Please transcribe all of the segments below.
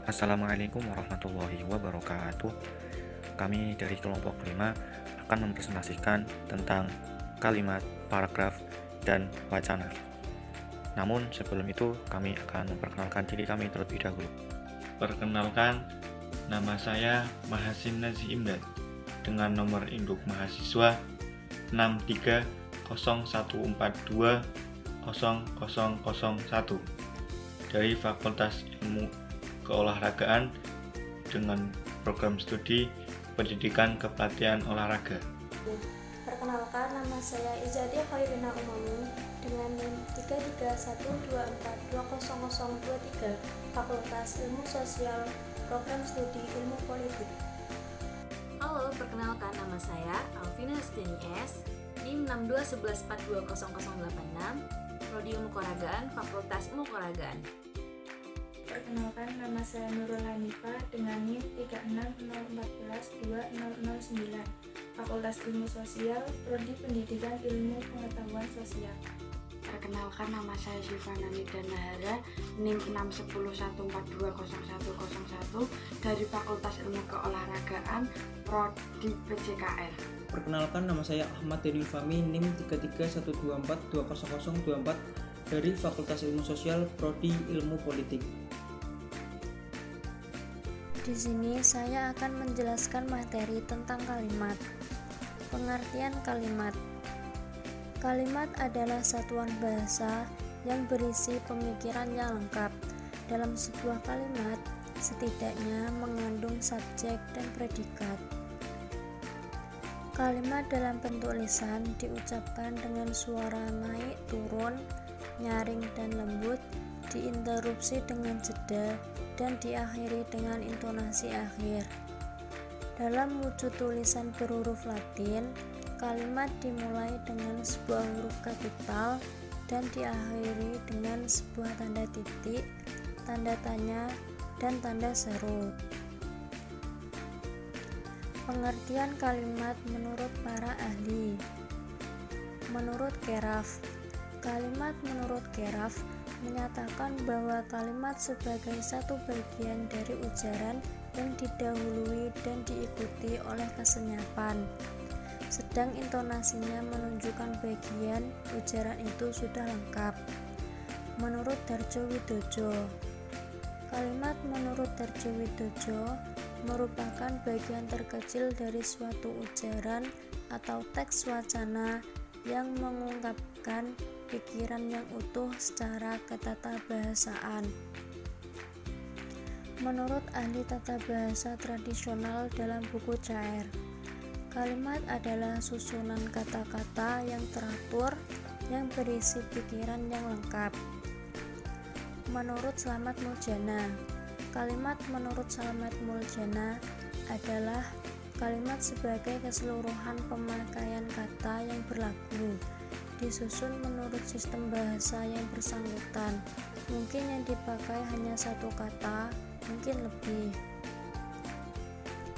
Assalamualaikum warahmatullahi wabarakatuh. Kami dari kelompok 5 akan mempresentasikan tentang kalimat, paragraf, dan wacana. Namun sebelum itu kami akan memperkenalkan diri kami terlebih dahulu. Perkenalkan, nama saya Mahasin Nazi Imdad dengan nomor induk mahasiswa 63014200001 dari Fakultas Ilmu Keolahragaan dengan program studi Pendidikan Kepelatihan Olahraga. Perkenalkan, nama saya Izadi Khairina Umami dengan NIM 33124200023 Fakultas Ilmu Sosial Program Studi Ilmu Politik. Halo, perkenalkan nama saya Alvina Steni S, NIM 62114200086, Prodi Ilmu Keolahragaan, Fakultas Ilmu Keolahragaan. Perkenalkan, nama saya Nurul Hanifah dengan NIM 360142009 Fakultas Ilmu Sosial, Prodi Pendidikan Ilmu Pengetahuan Sosial. Perkenalkan, nama saya Syifana Nidana NIM 61014200101 dari Fakultas Ilmu Keolahragaan, Prodi PJKR. Perkenalkan, nama saya Ahmad Deni Fahmi NIM 33124200024 dari Fakultas Ilmu Sosial, Prodi Ilmu Politik. Di sini saya akan menjelaskan materi tentang kalimat. Pengertian kalimat. Kalimat adalah satuan bahasa yang berisi pemikiran yang lengkap. Dalam sebuah kalimat, setidaknya mengandung subjek dan predikat. Kalimat dalam bentuk lisan diucapkan dengan suara naik, turun, nyaring, dan lembut, diinterupsi dengan jeda, dan diakhiri dengan intonasi akhir. Dalam wujud tulisan berhuruf Latin, kalimat dimulai dengan sebuah huruf kapital dan diakhiri dengan sebuah tanda titik, tanda tanya, dan tanda seru. Pengertian kalimat menurut para ahli. Menurut Keraf, kalimat menurut Keraf menyatakan bahwa kalimat sebagai satu bagian dari ujaran yang didahului dan diikuti oleh kesenyapan, sedang intonasinya menunjukkan bagian ujaran itu sudah lengkap. Menurut Darjo Widojo, kalimat menurut Darjo Widojo merupakan bagian terkecil dari suatu ujaran atau teks wacana yang mengungkapkan pikiran yang utuh secara ketatabahasaan. Menurut ahli tata bahasa tradisional dalam buku Cair, kalimat adalah susunan kata-kata yang teratur yang berisi pikiran yang lengkap. Menurut Slamet Muljana, kalimat menurut Slamet Muljana adalah kalimat sebagai keseluruhan pemakaian kata yang berlaku, disusun menurut sistem bahasa yang bersangkutan. Mungkin yang dipakai hanya satu kata, mungkin lebih.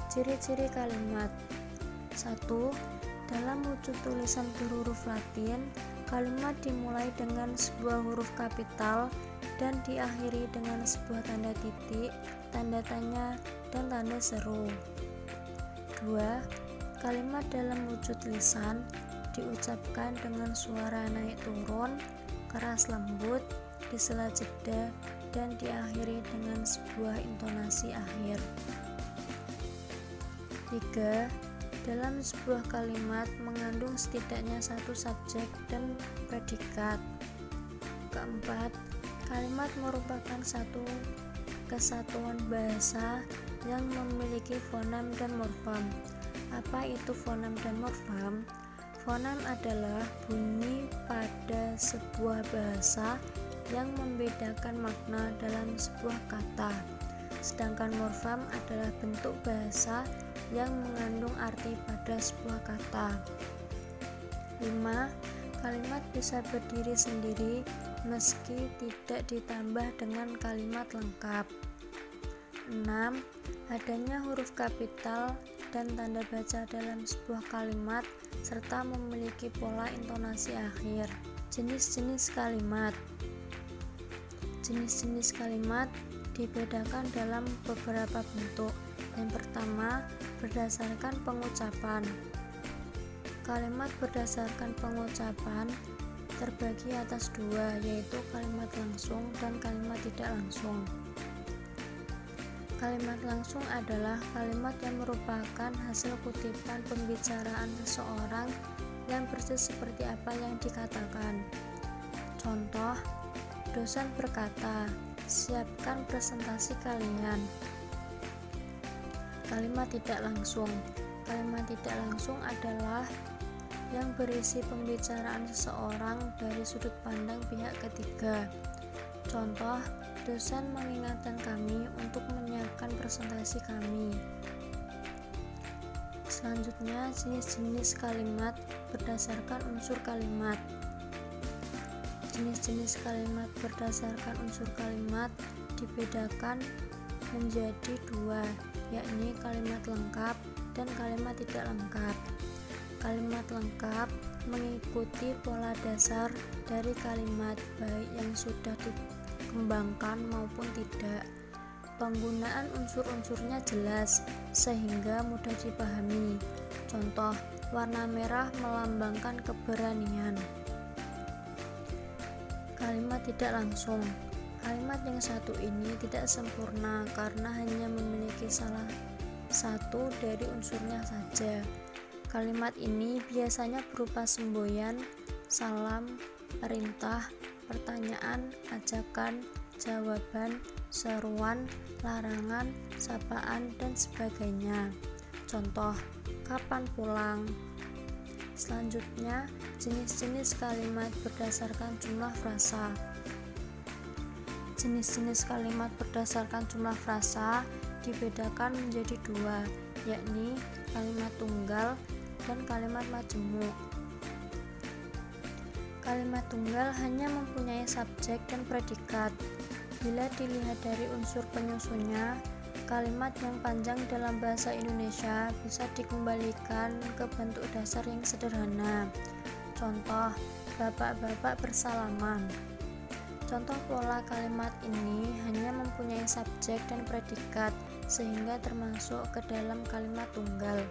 Ciri-ciri kalimat. 1. Dalam wujud tulisan berhuruf Latin, kalimat dimulai dengan sebuah huruf kapital dan diakhiri dengan sebuah tanda titik, tanda tanya, dan tanda seru. 2. Kalimat dalam wujud lisan diucapkan dengan suara naik turun, keras lembut, di sela jeda, dan diakhiri dengan sebuah intonasi akhir. 3. Dalam sebuah kalimat mengandung setidaknya satu subjek dan predikat. 4. Kalimat merupakan satu kesatuan bahasa yang memiliki fonem dan morfem. Apa itu fonem dan morfem? Fonem adalah bunyi pada sebuah bahasa yang membedakan makna dalam sebuah kata, sedangkan morfem adalah bentuk bahasa yang mengandung arti pada sebuah kata. 5. Kalimat bisa berdiri sendiri meski tidak ditambah dengan kalimat lengkap. 6. Adanya huruf kapital dan tanda baca dalam sebuah kalimat serta memiliki pola intonasi akhir. Jenis-jenis kalimat. Jenis-jenis kalimat dibedakan dalam beberapa bentuk. Yang pertama, berdasarkan pengucapan. Kalimat berdasarkan pengucapan terbagi atas dua, yaitu kalimat langsung dan kalimat tidak langsung. Kalimat langsung adalah kalimat yang merupakan hasil kutipan pembicaraan seseorang yang persis seperti apa yang dikatakan. Contoh, dosen berkata, "Siapkan presentasi kalian." Kalimat tidak langsung. Kalimat tidak langsung adalah yang berisi pembicaraan seseorang dari sudut pandang pihak ketiga. Contoh, dosen mengingatkan kami untuk menyiapkan presentasi kami. Selanjutnya, jenis-jenis kalimat berdasarkan unsur kalimat. Jenis-jenis kalimat berdasarkan unsur kalimat dibedakan menjadi dua, yakni kalimat lengkap dan kalimat tidak lengkap. Kalimat lengkap mengikuti pola dasar dari kalimat, baik yang sudah dikembangkan maupun tidak. Penggunaan unsur-unsurnya jelas sehingga mudah dipahami. Contoh, warna merah melambangkan keberanian. Kalimat tidak langsung. Kalimat yang satu ini tidak sempurna karena hanya memiliki salah satu dari unsurnya saja. Kalimat ini biasanya berupa semboyan, salam, perintah, pertanyaan, ajakan, jawaban, seruan, larangan, sapaan, dan sebagainya. Contoh, kapan pulang? Selanjutnya, jenis-jenis kalimat berdasarkan jumlah frasa. Jenis-jenis kalimat berdasarkan jumlah frasa dibedakan menjadi dua, yakni kalimat tunggal dan kalimat majemuk. Kalimat tunggal hanya mempunyai subjek dan predikat. Bila dilihat dari unsur penyusunnya, kalimat yang panjang dalam bahasa Indonesia bisa dikembalikan ke bentuk dasar yang sederhana. Contoh, bapak-bapak bersalaman. Contoh pola kalimat ini hanya mempunyai subjek dan predikat, sehingga termasuk ke dalam kalimat tunggal.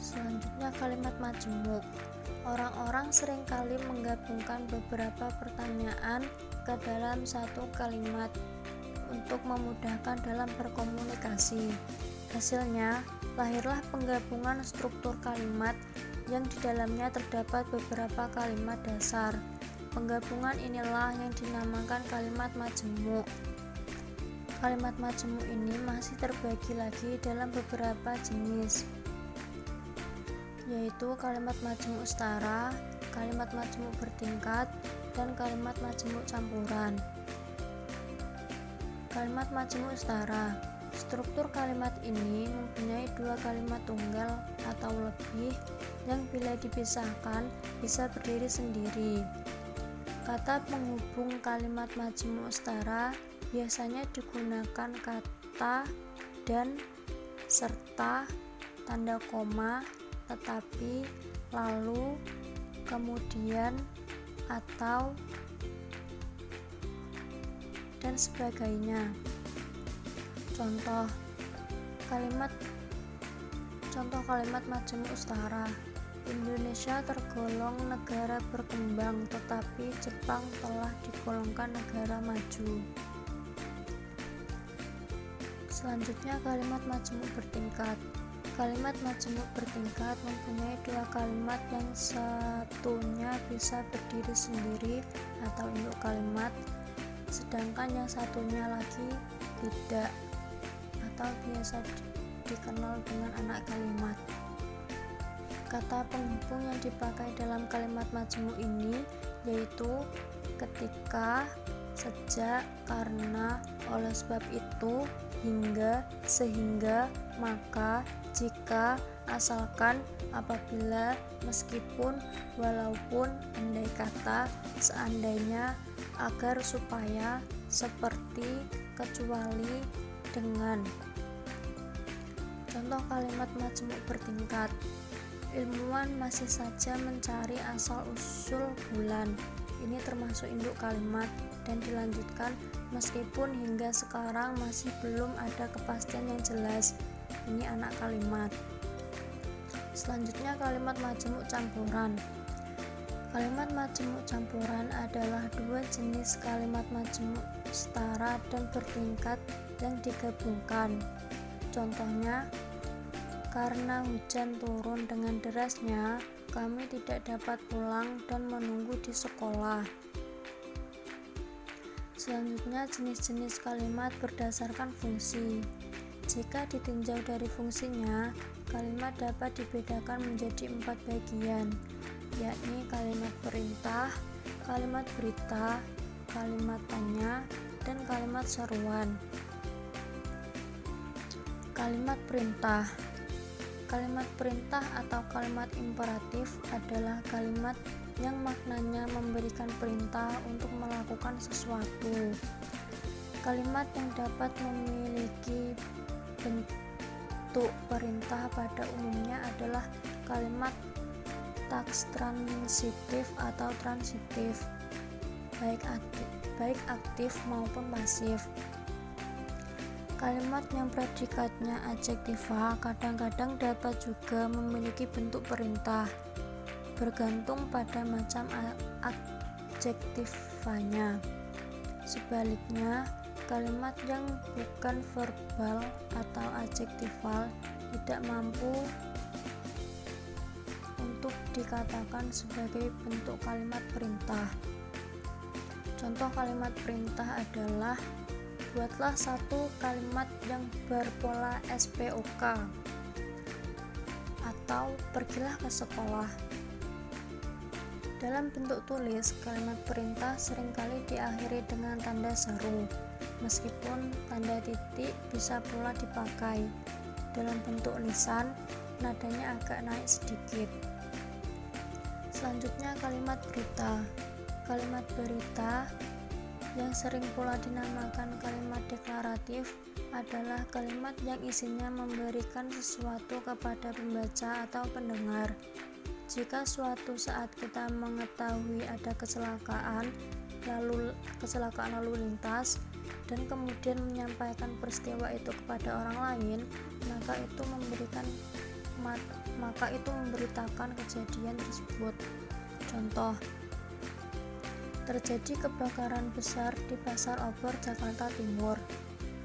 Selanjutnya, kalimat majemuk. Orang-orang seringkali menggabungkan beberapa pertanyaan ke dalam satu kalimat untuk memudahkan dalam berkomunikasi. Hasilnya, lahirlah penggabungan struktur kalimat yang di dalamnya terdapat beberapa kalimat dasar. Penggabungan inilah yang dinamakan kalimat majemuk. Kalimat majemuk ini masih terbagi lagi dalam beberapa jenis, yaitu kalimat majemuk setara, kalimat majemuk bertingkat, dan kalimat majemuk campuran. Kalimat majemuk setara. Struktur kalimat ini mempunyai dua kalimat tunggal atau lebih yang bila dipisahkan bisa berdiri sendiri. Kata penghubung kalimat majemuk setara biasanya digunakan kata dan, serta, tanda koma, tetapi, lalu, kemudian, atau, dan sebagainya. Contoh kalimat majemuk setara. Indonesia tergolong negara berkembang, tetapi Jepang telah digolongkan negara maju. Selanjutnya, kalimat majemuk bertingkat. Kalimat majemuk bertingkat mempunyai dua kalimat yang satunya bisa berdiri sendiri atau induk kalimat, sedangkan yang satunya lagi tidak, atau biasa dikenal dengan anak kalimat. Kata penghubung yang dipakai dalam kalimat majemuk ini yaitu ketika, sejak, karena, oleh sebab itu, hingga, sehingga, maka, jika, asalkan, apabila, meskipun, walaupun, andai kata, seandainya, agar, supaya, seperti, kecuali, dengan. Contoh kalimat majemuk bertingkat. Ilmuwan masih saja mencari asal-usul bulan. Ini termasuk induk kalimat. dan dilanjutkan meskipun hingga sekarang masih belum ada kepastian yang jelas. Ini anak kalimat. Selanjutnya kalimat majemuk campuran. Kalimat majemuk campuran adalah dua jenis kalimat majemuk setara dan bertingkat yang digabungkan. Contohnya, karena hujan turun dengan derasnya, kami tidak dapat pulang dan menunggu di sekolah. Selanjutnya, jenis-jenis kalimat berdasarkan fungsi. Jika ditinjau dari fungsinya, kalimat dapat dibedakan menjadi 4 bagian, yakni kalimat perintah, kalimat berita, kalimat tanya, dan kalimat seruan. Kalimat perintah. Kalimat perintah atau kalimat imperatif adalah kalimat yang maknanya memberikan perintah untuk melakukan sesuatu. Kalimat yang dapat memiliki bentuk perintah pada umumnya adalah kalimat teks transitif atau transitif, baik aktif maupun pasif. Kalimat yang predikatnya adjektiva kadang-kadang dapat juga memiliki bentuk perintah, bergantung pada macam adjektivanya. Sebaliknya, kalimat yang bukan verbal atau adjektival tidak mampu untuk dikatakan sebagai bentuk kalimat perintah. Contoh kalimat perintah adalah buatlah satu kalimat yang berpola SPOK, atau pergilah ke sekolah. Dalam bentuk tulis, kalimat perintah seringkali diakhiri dengan tanda seru, meskipun tanda titik bisa pula dipakai. Dalam bentuk lisan, nadanya agak naik sedikit. Selanjutnya kalimat berita. Kalimat berita yang sering pula dinamakan kalimat deklaratif adalah kalimat yang isinya memberikan sesuatu kepada pembaca atau pendengar. Jika suatu saat kita mengetahui ada kecelakaan lalu lintas dan kemudian menyampaikan peristiwa itu kepada orang lain, maka itu memberitakan kejadian tersebut. Contoh, terjadi kebakaran besar di Pasar Obor, Jakarta Timur.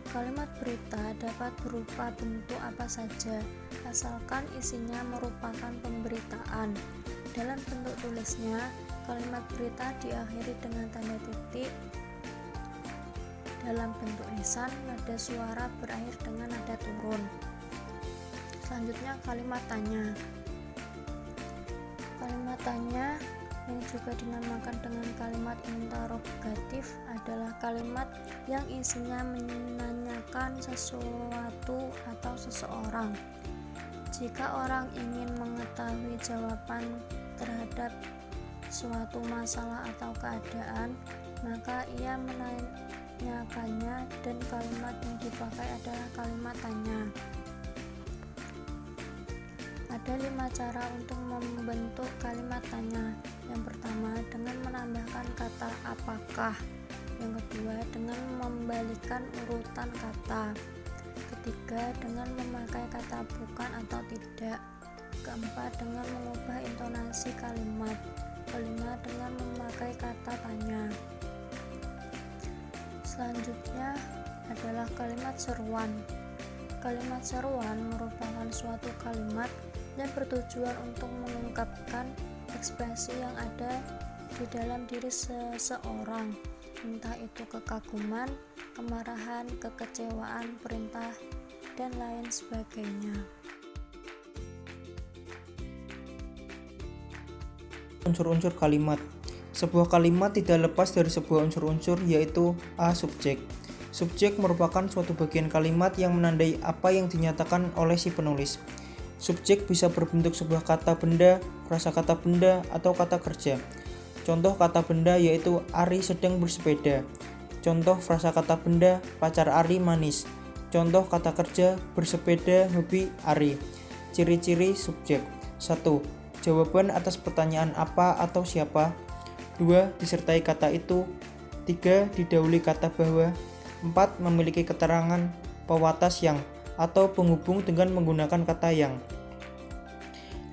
Kalimat berita dapat berupa bentuk apa saja, asalkan isinya merupakan pemberitaan. Dalam bentuk tulisnya, kalimat berita diakhiri dengan tanda titik. Dalam bentuk lisan, nada suara berakhir dengan nada turun. Selanjutnya kalimat tanya. Kalimat tanya yang juga dinamakan dengan kalimat interrogatif adalah kalimat yang isinya menanyakan sesuatu atau seseorang. Jika orang ingin mengetahui jawaban terhadap suatu masalah atau keadaan, maka ia menanyakannya dan kalimat yang dipakai adalah kalimat tanya. Ada 5 cara untuk membentuk kalimat tanya. Yang pertama, dengan menambahkan kata apakah. Yang kedua, dengan membalikan urutan kata. Ketiga, dengan memakai kata bukan atau tidak. Keempat, dengan mengubah intonasi kalimat. Kelima, dengan memakai kata tanya. Selanjutnya adalah kalimat seruan. Kalimat seruan merupakan suatu kalimat yang bertujuan untuk mengungkapkan ekspresi yang ada di dalam diri seseorang, entah itu kekaguman, kemarahan, kekecewaan, perintah, dan lain sebagainya. Unsur-unsur kalimat. Sebuah kalimat tidak lepas dari sebuah unsur-unsur, yaitu A. Subjek. Subjek merupakan suatu bagian kalimat yang menandai apa yang dinyatakan oleh si penulis. Subjek bisa berbentuk sebuah kata benda, frasakata benda, atau kata kerja. Contoh kata benda yaitu Ari sedang bersepeda. Contoh frasakata benda, pacar Ari manis. Contoh kata kerja, bersepeda hobi Ari. Ciri-ciri subjek. 1. Jawaban atas pertanyaan apa atau siapa. 2. Disertai kata itu. 3. Didahului kata bahwa. 4. Memiliki keterangan pewatas yang atau penghubung dengan menggunakan kata yang.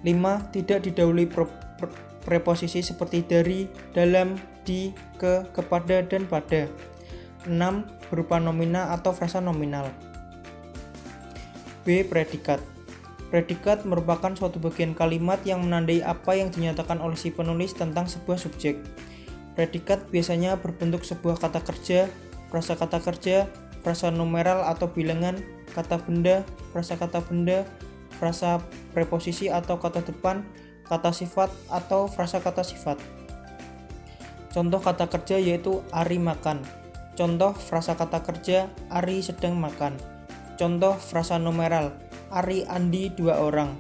5. Tidak didahului preposisi seperti dari, dalam, di, ke, kepada, dan pada. 6. Berupa nomina atau frasa nominal. B. Predikat. Predikat merupakan suatu bagian kalimat yang menandai apa yang dinyatakan oleh si penulis tentang sebuah subjek. Predikat biasanya berbentuk sebuah kata kerja, frasa kata kerja, frasa numeral atau bilangan, kata benda, frasa preposisi atau kata depan, kata sifat atau frasa kata sifat. Contoh kata kerja yaitu Ari makan. Contoh frasa kata kerja Ari sedang makan. Contoh frasa numeral Ari Andi 2 orang.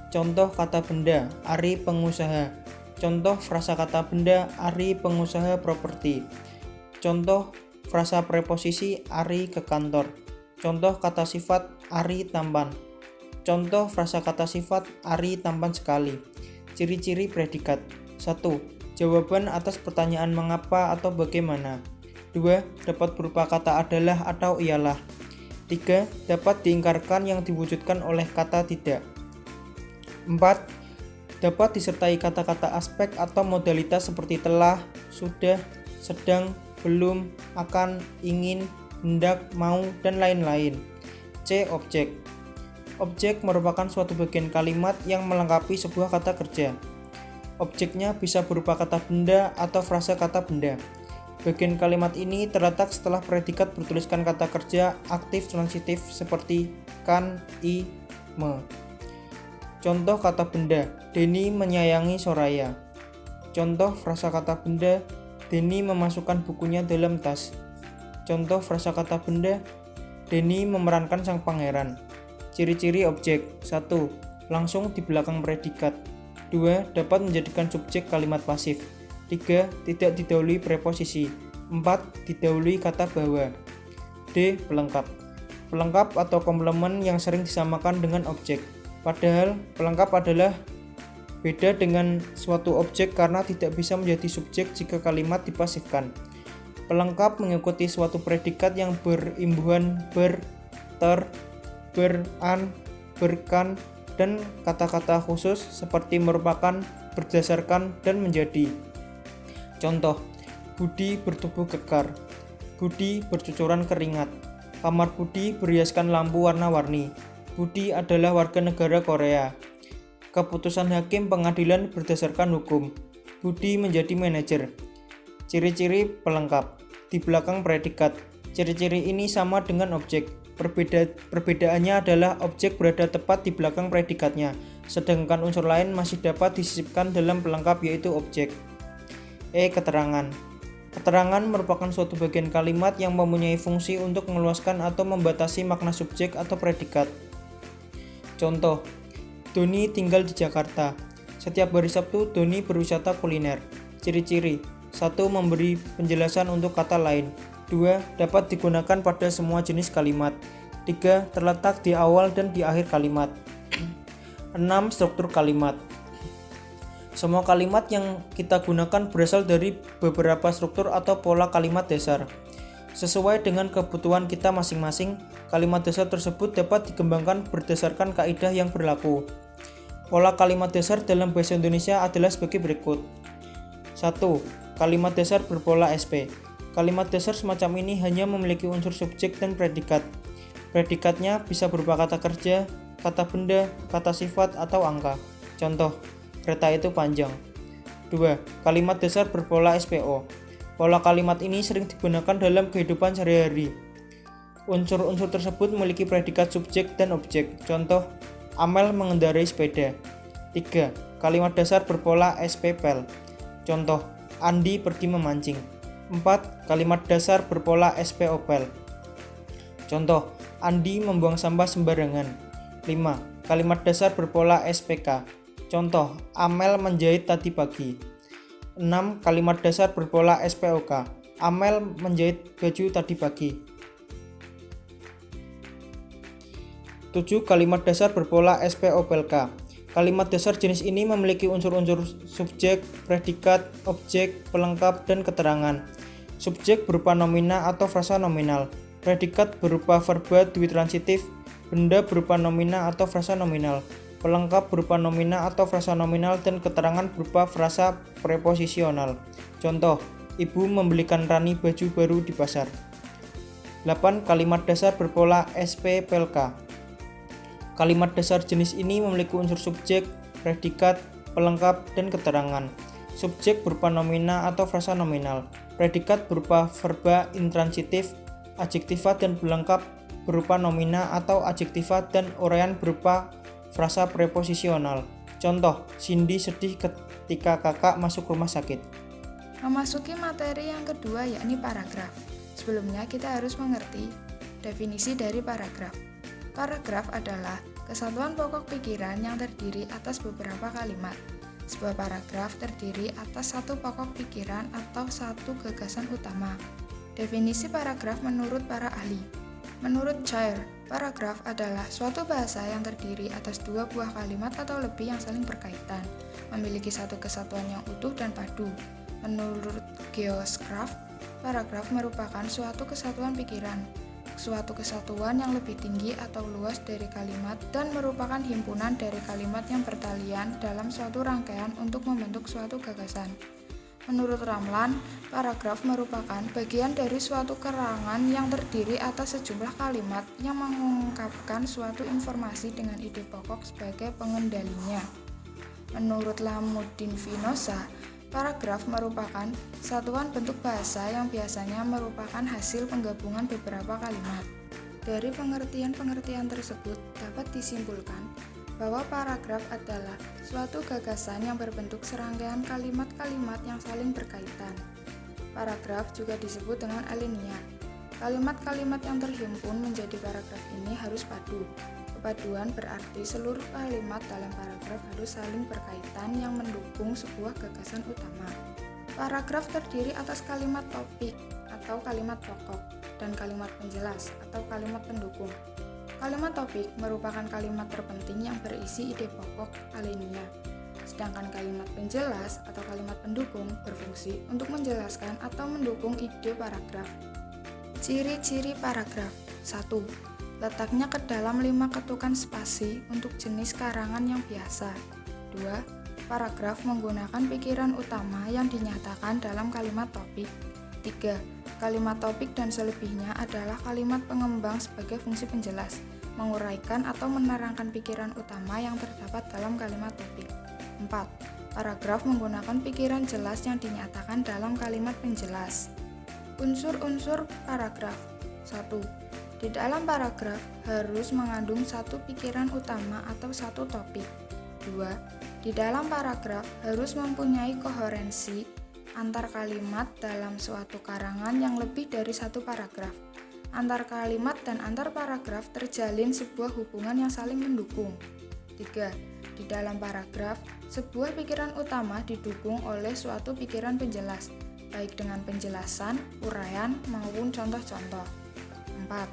Contoh kata benda Ari pengusaha. Contoh frasa kata benda Ari pengusaha properti. Contoh frasa preposisi Ari ke kantor. Contoh kata sifat Ari tampan. Contoh frasa kata sifat Ari tampan sekali. Ciri-ciri predikat. 1. Jawaban atas pertanyaan mengapa atau bagaimana. 2. Dapat berupa kata adalah atau ialah. 3. Dapat diingkarkan yang diwujudkan oleh kata tidak. 4. Dapat disertai kata-kata aspek atau modalitas seperti telah, sudah, sedang, belum, akan, ingin, hendak, mau, dan lain-lain. C. Objek. Objek merupakan suatu bagian kalimat yang melengkapi sebuah kata kerja. Objeknya bisa berupa kata benda atau frasa kata benda. Bagian kalimat ini terletak setelah predikat bertuliskan kata kerja aktif transitif seperti kan, i, me. Contoh kata benda, Denny menyayangi Soraya. Contoh frasa kata benda, Denny memasukkan bukunya dalam tas. Contoh frasa kata benda, Denny memerankan sang pangeran. Ciri-ciri objek. 1. Langsung di belakang predikat. 2. Dapat menjadikan subjek kalimat pasif. 3. Tidak didahului preposisi. 4. Didahului kata bahwa. D. Pelengkap. Pelengkap atau komplement yang sering disamakan dengan objek. Padahal pelengkap adalah beda dengan suatu objek karena tidak bisa menjadi subjek jika kalimat dipasifkan. Pelengkap mengikuti suatu predikat yang berimbuhan ber, ter, ber-an, berkan, dan kata-kata khusus seperti merupakan, berdasarkan, dan menjadi. Contoh, Budi bertubuh kekar. Budi bercucuran keringat. Kamar Budi berhiaskan lampu warna-warni. Budi adalah warga negara Korea. Keputusan hakim pengadilan berdasarkan hukum. Budi menjadi manajer. Ciri-ciri pelengkap. Di belakang predikat. Ciri-ciri ini sama dengan objek. Perbedaannya adalah objek berada tepat di belakang predikatnya, sedangkan unsur lain masih dapat disisipkan dalam pelengkap yaitu objek. E. Keterangan. Keterangan merupakan suatu bagian kalimat yang mempunyai fungsi untuk meluaskan atau membatasi makna subjek atau predikat. Contoh, Doni tinggal di Jakarta. Setiap hari Sabtu, Doni berwisata kuliner. Ciri-ciri. 1. Memberi penjelasan untuk kata lain. 2. Dapat digunakan pada semua jenis kalimat. 3. Terletak di awal dan di akhir kalimat. 6. Struktur kalimat. Semua kalimat yang kita gunakan berasal dari beberapa struktur atau pola kalimat dasar. Sesuai dengan kebutuhan kita masing-masing, kalimat dasar tersebut dapat dikembangkan berdasarkan kaidah yang berlaku. Pola kalimat dasar dalam bahasa Indonesia adalah sebagai berikut. 1. Kalimat dasar berpola SP. Kalimat dasar semacam ini hanya memiliki unsur subjek dan predikat. Predikatnya bisa berupa kata kerja, kata benda, kata sifat, atau angka. Contoh, kereta itu panjang. 2. Kalimat dasar berpola SPO. Pola kalimat ini sering digunakan dalam kehidupan sehari-hari. Unsur-unsur tersebut memiliki predikat subjek dan objek. Contoh, Amel mengendarai sepeda. 3. Kalimat dasar berpola SPPL. Contoh, Andi pergi memancing. 4. Kalimat dasar berpola SPOPL. Contoh, Andi membuang sampah sembarangan. 5. Kalimat dasar berpola SPK. Contoh, Amel menjahit tadi pagi. 6. Kalimat dasar berpola SPOK. Amel menjahit baju tadi pagi. 7. Kalimat dasar berpola SPOPLK. Kalimat dasar jenis ini memiliki unsur-unsur subjek, predikat, objek, pelengkap, dan keterangan. Subjek berupa nomina atau frasa nominal. Predikat berupa verba dui transitif. Benda berupa nomina atau frasa nominal. Pelengkap berupa nomina atau frasa nominal dan keterangan berupa frasa preposisional. Contoh, ibu membelikan Rani baju baru di pasar. 8. Kalimat dasar berpola SPPLK. Kalimat dasar jenis ini memiliki unsur subjek, predikat, pelengkap, dan keterangan. Subjek berupa nomina atau frasa nominal. Predikat berupa verba intransitif, adjektiva dan pelengkap berupa nomina atau adjektiva dan uraian berupa frasa preposisional. Contoh, Cindy sedih ketika kakak masuk rumah sakit. Memasuki materi yang kedua yakni paragraf. Sebelumnya kita harus mengerti definisi dari paragraf. Paragraf adalah kesatuan pokok pikiran yang terdiri atas beberapa kalimat. Sebuah paragraf terdiri atas satu pokok pikiran atau satu gagasan utama. Definisi paragraf menurut para ahli. Menurut Chair, paragraf adalah suatu bahasa yang terdiri atas dua buah kalimat atau lebih yang saling berkaitan, memiliki satu kesatuan yang utuh dan padu. Menurut Geoscraft, paragraf merupakan suatu kesatuan pikiran, suatu kesatuan yang lebih tinggi atau luas dari kalimat dan merupakan himpunan dari kalimat yang bertalian dalam suatu rangkaian untuk membentuk suatu gagasan. Menurut Ramlan, paragraf merupakan bagian dari suatu keterangan yang terdiri atas sejumlah kalimat yang mengungkapkan suatu informasi dengan ide pokok sebagai pengendalinya. Menurut Lamuddin Finosa, paragraf merupakan satuan bentuk bahasa yang biasanya merupakan hasil penggabungan beberapa kalimat. Dari pengertian-pengertian tersebut dapat disimpulkan bahwa paragraf adalah suatu gagasan yang berbentuk serangkaian kalimat-kalimat yang saling berkaitan. Paragraf juga disebut dengan alinea. Kalimat-kalimat yang terhimpun menjadi paragraf ini harus padu. Kepaduan berarti seluruh kalimat dalam paragraf harus saling berkaitan yang mendukung sebuah gagasan utama. Paragraf terdiri atas kalimat topik atau kalimat pokok dan kalimat penjelas atau kalimat pendukung. Kalimat topik merupakan kalimat terpenting yang berisi ide pokok alinea. Sedangkan kalimat penjelas atau kalimat pendukung berfungsi untuk menjelaskan atau mendukung ide paragraf. Ciri-ciri paragraf. 1. Letaknya ke dalam 5 ketukan spasi untuk jenis karangan yang biasa. 2. Paragraf menggunakan pikiran utama yang dinyatakan dalam kalimat topik. 3. Kalimat topik dan selebihnya adalah kalimat pengembang sebagai fungsi penjelas, menguraikan atau menerangkan pikiran utama yang terdapat dalam kalimat topik. 4. Paragraf menggunakan pikiran jelas yang dinyatakan dalam kalimat penjelas. Unsur-unsur paragraf. 1. Di dalam paragraf harus mengandung satu pikiran utama atau satu topik. 2. Di dalam paragraf harus mempunyai koherensi antar kalimat dalam suatu karangan yang lebih dari satu paragraf. Antar kalimat dan antar paragraf terjalin sebuah hubungan yang saling mendukung. 3. Di dalam paragraf, sebuah pikiran utama didukung oleh suatu pikiran penjelas, baik dengan penjelasan, uraian, maupun contoh-contoh. 4.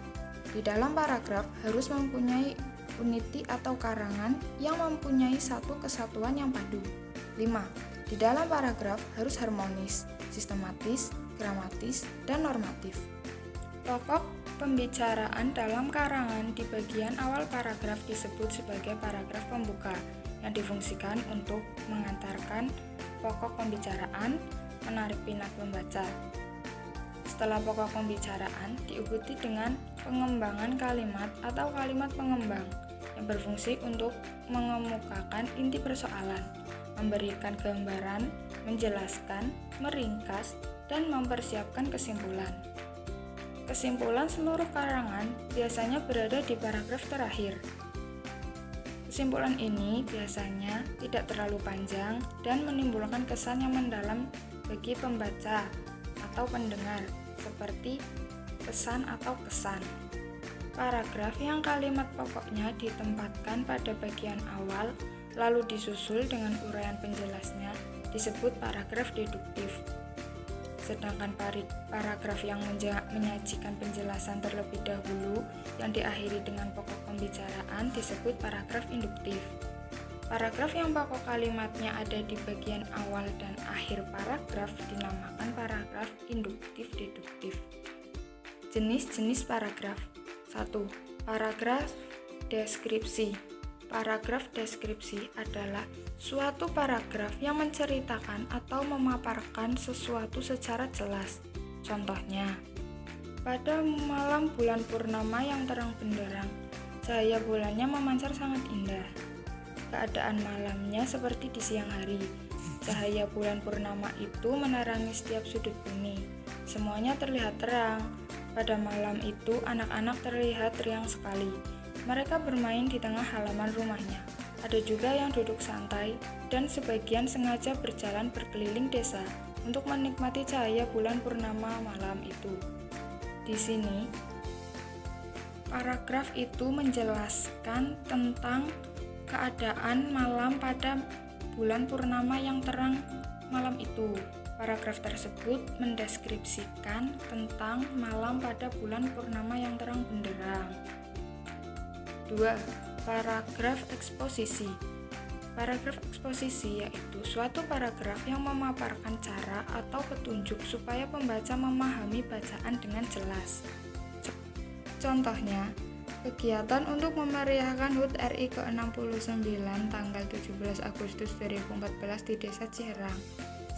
Di dalam paragraf harus mempunyai uniti atau karangan yang mempunyai satu kesatuan yang padu. 5. Di dalam paragraf harus harmonis, sistematis, gramatis, dan normatif. Pokok pembicaraan dalam karangan di bagian awal paragraf disebut sebagai paragraf pembuka yang difungsikan untuk mengantarkan pokok pembicaraan, menarik minat pembaca. Setelah pokok pembicaraan diikuti dengan pengembangan kalimat atau kalimat pengembang yang berfungsi untuk mengemukakan inti persoalan, memberikan gambaran, menjelaskan, meringkas, dan mempersiapkan kesimpulan. Kesimpulan seluruh karangan biasanya berada di paragraf terakhir. Kesimpulan ini biasanya tidak terlalu panjang dan menimbulkan kesan yang mendalam bagi pembaca atau pendengar, seperti pesan atau kesan. Paragraf yang kalimat pokoknya ditempatkan pada bagian awal lalu disusul dengan uraian penjelasnya disebut paragraf deduktif. Sedangkan paragraf yang menyajikan penjelasan terlebih dahulu yang diakhiri dengan pokok pembicaraan disebut paragraf induktif. Paragraf yang pokok kalimatnya ada di bagian awal dan akhir paragraf dinamakan paragraf induktif-deduktif. Jenis-jenis paragraf. 1. Paragraf deskripsi. Paragraf deskripsi adalah suatu paragraf yang menceritakan atau memaparkan sesuatu secara jelas. Contohnya, pada malam bulan purnama yang terang benderang, cahaya bulannya memancar sangat indah. Keadaan malamnya seperti di siang hari. Cahaya bulan purnama itu menerangi setiap sudut bumi. Semuanya terlihat terang. Pada malam itu, anak-anak terlihat riang sekali. Mereka bermain di tengah halaman rumahnya. Ada juga yang duduk santai, dan sebagian sengaja berjalan berkeliling desa untuk menikmati cahaya bulan purnama malam itu. Di sini, paragraf itu menjelaskan tentang keadaan malam pada bulan purnama yang terang malam itu. Paragraf tersebut mendeskripsikan tentang malam pada bulan purnama yang terang benderang. 2. Paragraf eksposisi. Paragraf eksposisi yaitu suatu paragraf yang memaparkan cara atau petunjuk supaya pembaca memahami bacaan dengan jelas. Contohnya, kegiatan untuk memeriahkan HUT RI ke-69 tanggal 17 Agustus 2014 di Desa Ciherang.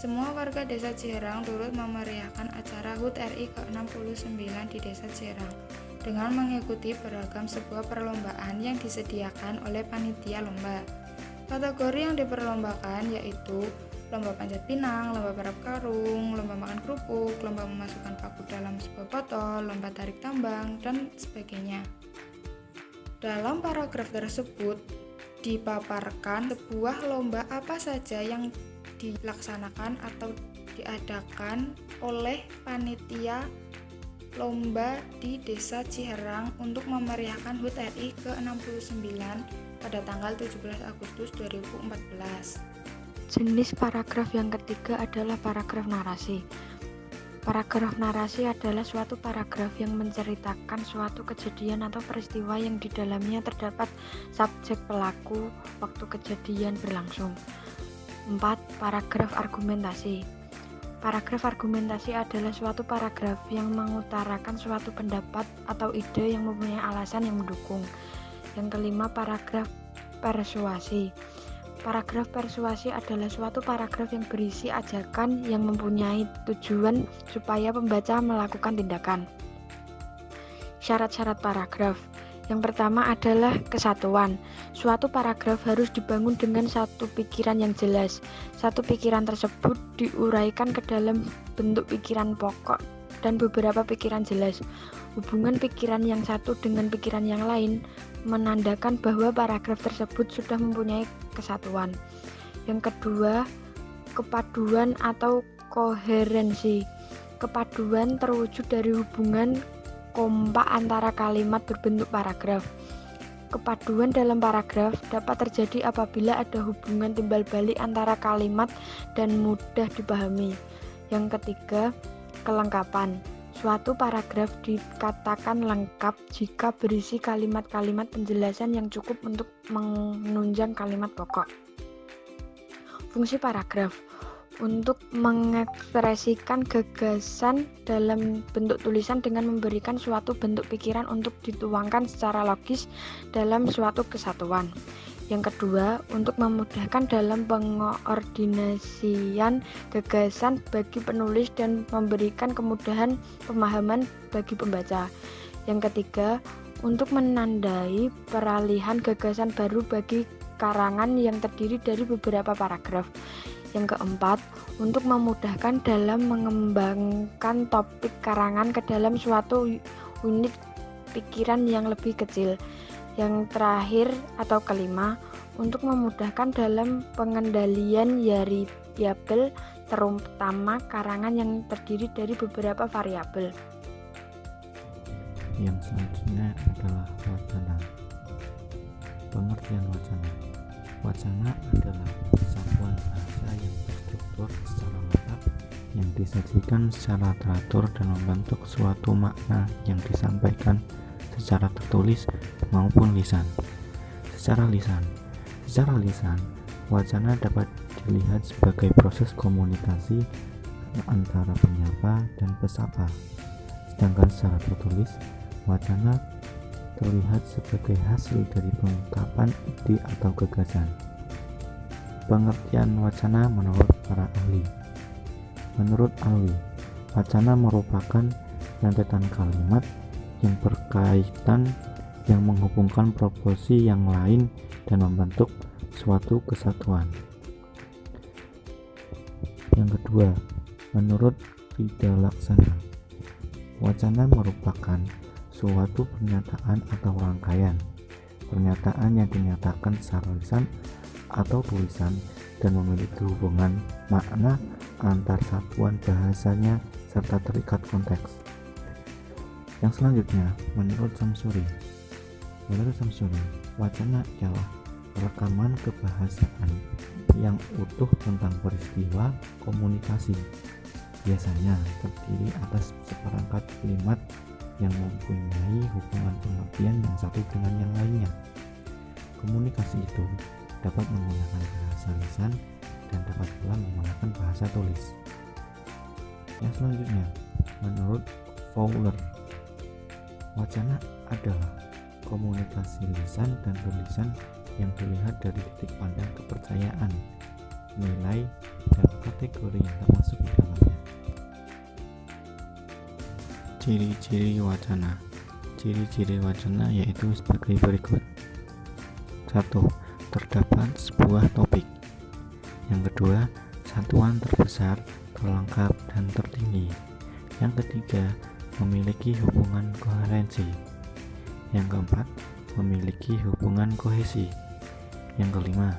Semua warga Desa Ciherang turut memeriahkan acara HUT RI ke-69 di Desa Ciherang dengan mengikuti beragam sebuah perlombaan yang disediakan oleh panitia lomba. Kategori yang diperlombakan yaitu lomba panjat pinang, lomba balap karung, lomba makan kerupuk, lomba memasukkan paku dalam sebuah botol, lomba tarik tambang, dan sebagainya. Dalam paragraf tersebut dipaparkan sebuah lomba apa saja yang dilaksanakan atau diadakan oleh panitia lomba di Desa Ciherang untuk memeriahkan HUT RI ke-69 pada tanggal 17 Agustus 2014. Jenis paragraf yang ketiga adalah paragraf narasi. Paragraf narasi adalah suatu paragraf yang menceritakan suatu kejadian atau peristiwa yang di dalamnya terdapat subjek, pelaku, waktu kejadian berlangsung. 4. Paragraf argumentasi. Paragraf argumentasi adalah suatu paragraf yang mengutarakan suatu pendapat atau ide yang mempunyai alasan yang mendukung. Yang kelima, paragraf persuasi. Paragraf persuasi adalah suatu paragraf yang berisi ajakan yang mempunyai tujuan supaya pembaca melakukan tindakan. Syarat-syarat paragraf. Yang pertama adalah kesatuan. Suatu paragraf harus dibangun dengan satu pikiran yang jelas. Satu pikiran tersebut diuraikan ke dalam bentuk pikiran pokok dan beberapa pikiran jelas. Hubungan pikiran yang satu dengan pikiran yang lain menandakan bahwa paragraf tersebut sudah mempunyai kesatuan. Yang kedua, kepaduan atau koherensi. Kepaduan terwujud dari hubungan kompak antara kalimat berbentuk paragraf. Kepaduan dalam paragraf dapat terjadi apabila ada hubungan timbal balik antara kalimat dan mudah dipahami. Yang ketiga, kelengkapan. Suatu paragraf dikatakan lengkap jika berisi kalimat-kalimat penjelasan yang cukup untuk menunjang kalimat pokok. Fungsi paragraf untuk mengekspresikan gagasan dalam bentuk tulisan dengan memberikan suatu bentuk pikiran untuk dituangkan secara logis dalam suatu kesatuan. Yang kedua, untuk memudahkan dalam pengordinasian gagasan bagi penulis dan memberikan kemudahan pemahaman bagi pembaca. Yang ketiga, untuk menandai peralihan gagasan baru bagi karangan yang terdiri dari beberapa paragraf. Yang keempat, untuk memudahkan dalam mengembangkan topik karangan ke dalam suatu unit pikiran yang lebih kecil. Yang terakhir atau kelima, untuk memudahkan dalam pengendalian variabel, terutama karangan yang terdiri dari beberapa variabel. Yang selanjutnya adalah wacana. Pengertian wacana. Wacana adalah satuan bahasa yang terstruktur secara lengkap, yang disajikan secara teratur dan membentuk suatu makna yang disampaikan secara tertulis maupun lisan. Secara lisan, Secara lisan, wacana dapat dilihat sebagai proses komunikasi antara penyapa dan pesapa. Sedangkan secara tertulis, wacana terlihat sebagai hasil dari pengungkapan ide atau gagasan. Pengertian wacana menurut para ahli. Menurut ahli, wacana merupakan rentetan kalimat yang berkaitan yang menghubungkan proporsi yang lain dan membentuk suatu kesatuan. Yang kedua, menurut Rida Laksana, wacana merupakan suatu pernyataan atau rangkaian pernyataan yang dinyatakan secara lisan atau tulisan dan memiliki hubungan makna antar satuan bahasanya serta terikat konteks. Yang selanjutnya, menurut Samsuri, wacana ialah rekaman kebahasaan yang utuh tentang peristiwa komunikasi, biasanya terdiri atas seperangkat kalimat yang mempunyai hubungan pengertian yang satu dengan yang lainnya. Komunikasi itu dapat menggunakan bahasa lisan dan dapat pula menggunakan bahasa tulis. Yang selanjutnya, menurut Fowler, wacana adalah komunikasi lisan dan tulisan yang dilihat dari titik pandang kepercayaan, nilai, dan kategori yang termasuk di dalamnya. Ciri-ciri wacana. Ciri-ciri wacana yaitu sebagai berikut. 1. Terdapat sebuah topik. Yang kedua, satuan terbesar, terlengkap, dan tertinggi. Yang ketiga, memiliki hubungan koherensi. Yang keempat, memiliki hubungan kohesi. Yang kelima,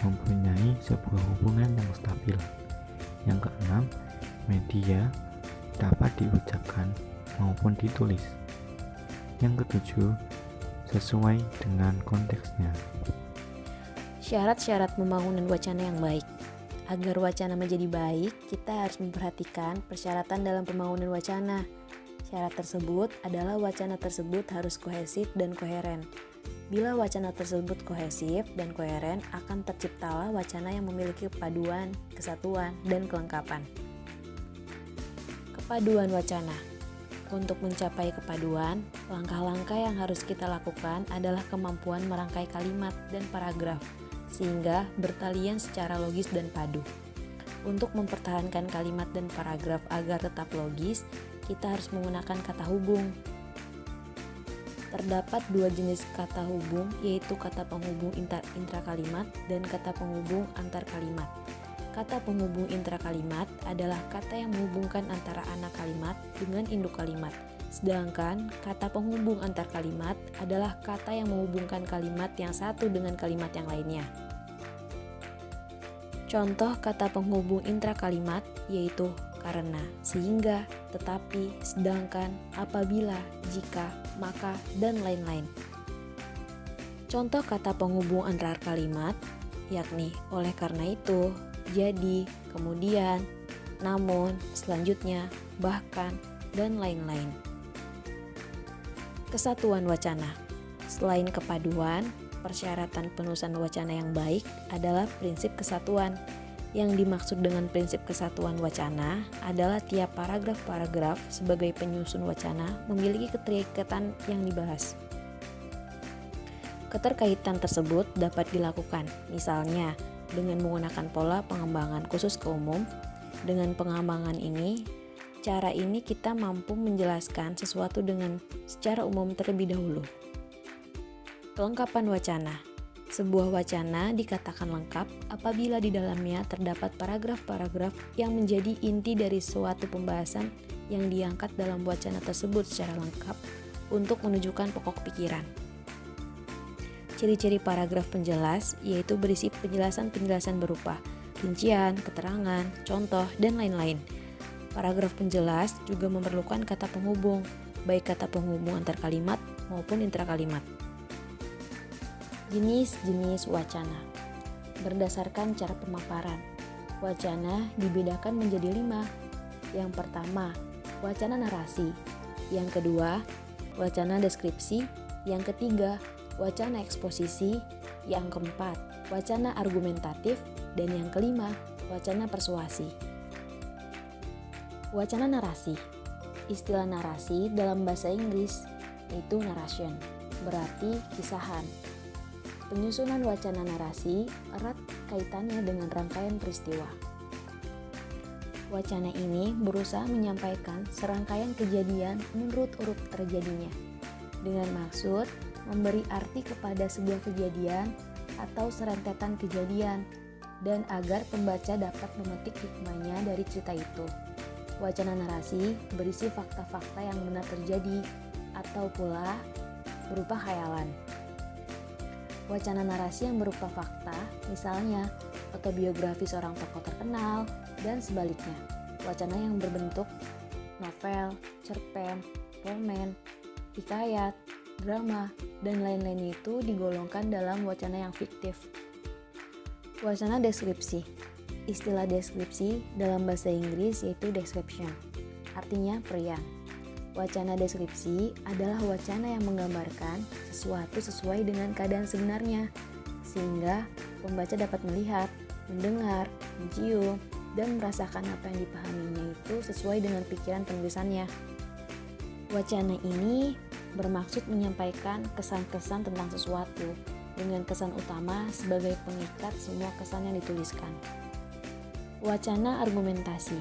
mempunyai sebuah hubungan yang stabil. Yang keenam, media dapat diucapkan maupun ditulis. Yang ketujuh, sesuai dengan konteksnya. Syarat-syarat pembangunan wacana yang baik. Agar wacana menjadi baik, kita harus memperhatikan persyaratan dalam pembangunan wacana. Syarat tersebut adalah wacana tersebut harus kohesif dan koheren. Bila wacana tersebut kohesif dan koheren, akan terciptalah wacana yang memiliki kepaduan, kesatuan, dan kelengkapan. Kepaduan wacana. Untuk mencapai kepaduan, langkah-langkah yang harus kita lakukan adalah kemampuan merangkai kalimat dan paragraf, sehingga bertalian secara logis dan padu. Untuk mempertahankan kalimat dan paragraf agar tetap logis, kita harus menggunakan kata hubung. Terdapat dua jenis kata hubung, yaitu kata penghubung intrakalimat dan kata penghubung antar kalimat. Kata penghubung intrakalimat adalah kata yang menghubungkan antara anak kalimat dengan induk kalimat. Sedangkan kata penghubung antar kalimat adalah kata yang menghubungkan kalimat yang satu dengan kalimat yang lainnya. Contoh kata penghubung intrakalimat yaitu karena, sehingga, tetapi, sedangkan, apabila, jika, maka, dan lain-lain. Contoh kata penghubung antar kalimat yakni oleh karena itu, jadi, kemudian, namun, selanjutnya, bahkan, dan lain-lain. Kesatuan wacana. Selain kepaduan, persyaratan penulisan wacana yang baik adalah prinsip kesatuan. Yang dimaksud dengan prinsip kesatuan wacana adalah tiap paragraf-paragraf sebagai penyusun wacana memiliki keterikatan yang dibahas. Keterkaitan tersebut dapat dilakukan, misalnya, dengan menggunakan pola pengembangan khusus ke umum. Dengan pengembangan ini, cara ini kita mampu menjelaskan sesuatu dengan secara umum terlebih dahulu. Kelengkapan wacana. Sebuah wacana dikatakan lengkap apabila di dalamnya terdapat paragraf-paragraf yang menjadi inti dari suatu pembahasan yang diangkat dalam wacana tersebut secara lengkap untuk menunjukkan pokok pikiran. Ciri-ciri paragraf penjelas yaitu berisi penjelasan-penjelasan berupa rincian, keterangan, contoh, dan lain-lain. Paragraf penjelas juga memerlukan kata penghubung, baik kata penghubung antar kalimat maupun intrakalimat. Jenis-jenis wacana. Berdasarkan cara pemaparan, wacana dibedakan menjadi 5. Yang pertama, wacana narasi. Yang kedua, wacana deskripsi. Yang ketiga, wacana eksposisi. Yang keempat, wacana argumentatif, dan yang kelima, wacana persuasi. Wacana narasi. Istilah narasi dalam bahasa Inggris yaitu narration, berarti kisahan. Penyusunan wacana narasi erat kaitannya dengan rangkaian peristiwa. Wacana ini berusaha menyampaikan serangkaian kejadian menurut urut terjadinya, dengan maksud memberi arti kepada sebuah kejadian atau serentetan kejadian, dan agar pembaca dapat memetik hikmahnya dari cerita itu. Wacana narasi berisi fakta-fakta yang benar terjadi atau pula berupa khayalan. Wacana narasi yang berupa fakta, misalnya autobiografi seorang tokoh terkenal, dan sebaliknya. Wacana yang berbentuk novel, cerpen, roman, hikayat, drama, dan lain-lain itu digolongkan dalam wacana yang fiktif. Wacana deskripsi. Istilah deskripsi dalam bahasa Inggris yaitu description, artinya periang. Wacana deskripsi adalah wacana yang menggambarkan sesuatu sesuai dengan keadaan sebenarnya, sehingga pembaca dapat melihat, mendengar, mencium, dan merasakan apa yang dipahaminya itu sesuai dengan pikiran penulisannya. Wacana ini bermaksud menyampaikan kesan-kesan tentang sesuatu, dengan kesan utama sebagai pengikat semua kesan yang dituliskan. Wacana argumentasi.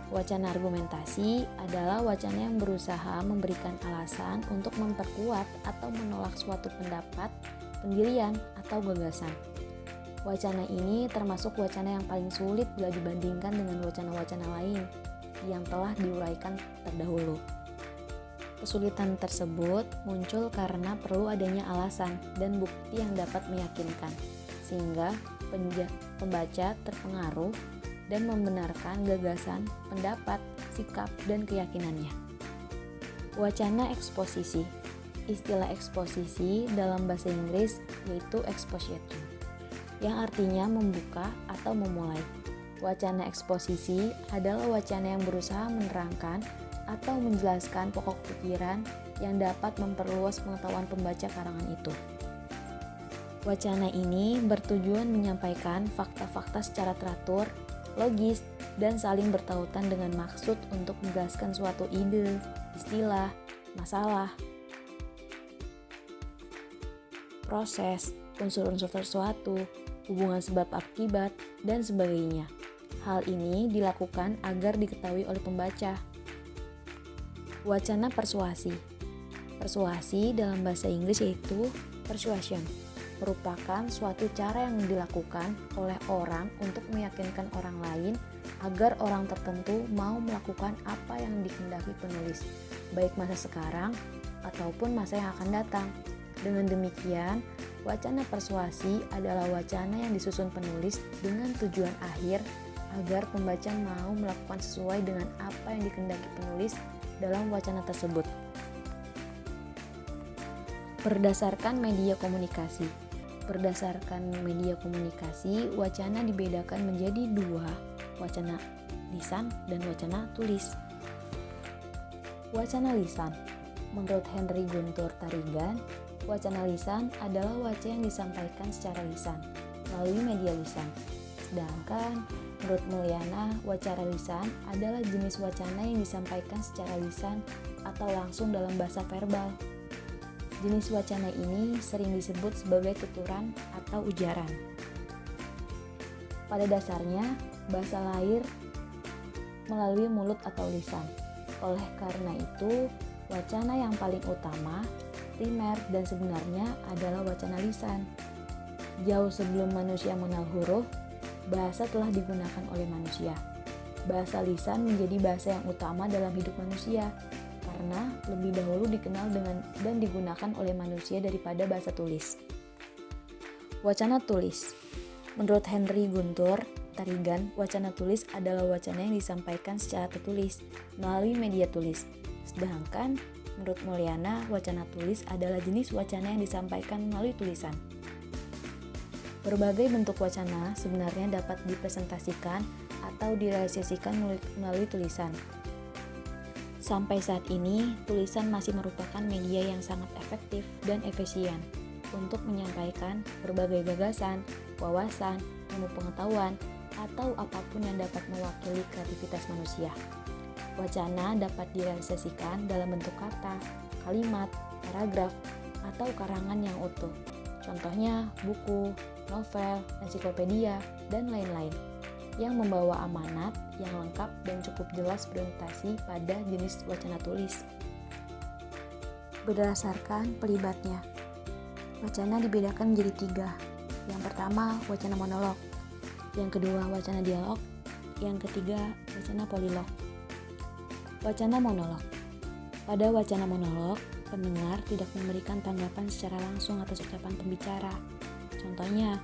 Wacana argumentasi adalah wacana yang berusaha memberikan alasan untuk memperkuat atau menolak suatu pendapat, pendirian, atau gagasan. Wacana ini termasuk wacana yang paling sulit bila dibandingkan dengan wacana-wacana lain yang telah diuraikan terdahulu. Kesulitan tersebut muncul karena perlu adanya alasan dan bukti yang dapat meyakinkan, sehingga pembaca terpengaruh dan membenarkan gagasan, pendapat, sikap, dan keyakinannya. Wacana eksposisi. Istilah eksposisi dalam bahasa Inggris yaitu exposition, yang artinya membuka atau memulai. Wacana eksposisi adalah wacana yang berusaha menerangkan atau menjelaskan pokok pikiran yang dapat memperluas pengetahuan pembaca karangan itu. Wacana ini bertujuan menyampaikan fakta-fakta secara teratur, logis, dan saling bertautan dengan maksud untuk menjelaskan suatu ide, istilah, masalah, proses, unsur-unsur sesuatu, hubungan sebab akibat, dan sebagainya. Hal ini dilakukan agar diketahui oleh pembaca. Wacana persuasi. Persuasi dalam bahasa Inggris yaitu persuasion, merupakan suatu cara yang dilakukan oleh orang untuk meyakinkan orang lain agar orang tertentu mau melakukan apa yang dikehendaki penulis, baik masa sekarang ataupun masa yang akan datang. Dengan demikian, wacana persuasi adalah wacana yang disusun penulis dengan tujuan akhir agar pembaca mau melakukan sesuai dengan apa yang dikehendaki penulis dalam wacana tersebut. Berdasarkan media komunikasi. Berdasarkan media komunikasi, wacana dibedakan menjadi dua, wacana lisan dan wacana tulis. Wacana lisan. Menurut Henry Guntur Tarigan, wacana lisan adalah wacana yang disampaikan secara lisan, melalui media lisan. Sedangkan menurut Mulyana, wacana lisan adalah jenis wacana yang disampaikan secara lisan atau langsung dalam bahasa verbal. Jenis wacana ini sering disebut sebagai tuturan atau ujaran. Pada dasarnya, bahasa lahir melalui mulut atau lisan. Oleh karena itu, wacana yang paling utama, primer dan sebenarnya adalah wacana lisan. Jauh sebelum manusia mengenal huruf, bahasa telah digunakan oleh manusia. Bahasa lisan menjadi bahasa yang utama dalam hidup manusia, karena lebih dahulu dikenal dengan dan digunakan oleh manusia daripada bahasa tulis. Wacana tulis. Menurut Henry Guntur Tarigan, wacana tulis adalah wacana yang disampaikan secara tertulis melalui media tulis. Sedangkan menurut Mulyana, wacana tulis adalah jenis wacana yang disampaikan melalui tulisan. Berbagai bentuk wacana sebenarnya dapat dipresentasikan atau direalisasikan melalui tulisan. Sampai saat ini, tulisan masih merupakan media yang sangat efektif dan efisien. untuk menyampaikan berbagai gagasan, wawasan, ilmu pengetahuan, atau apapun yang dapat mewakili kreativitas manusia. Wacana dapat direalisasikan dalam bentuk kata, kalimat, paragraf, atau karangan yang utuh. Contohnya buku, novel, ensiklopedia, dan lain-lain yang membawa amanat yang lengkap dan cukup jelas berorientasi pada jenis wacana tulis. Berdasarkan pelibatnya, wacana dibedakan menjadi 3. Yang pertama, wacana monolog. Yang kedua, wacana dialog. Yang ketiga, wacana polilog. Wacana monolog. Pada wacana monolog, pendengar tidak memberikan tanggapan secara langsung atas ucapan pembicara. Contohnya,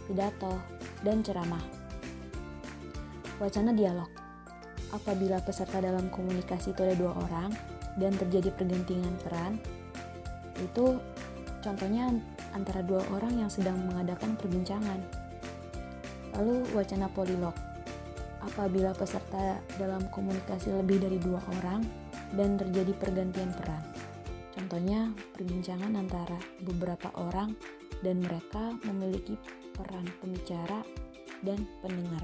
pidato dan ceramah. Wacana dialog. Apabila peserta dalam komunikasi itu ada 2 orang dan terjadi pergantian peran, itu contohnya antara 2 orang yang sedang mengadakan perbincangan. Lalu wacana polilog. Apabila peserta dalam komunikasi lebih dari 2 orang dan terjadi pergantian peran. Contohnya perbincangan antara beberapa orang dan mereka memiliki peran pembicara dan pendengar.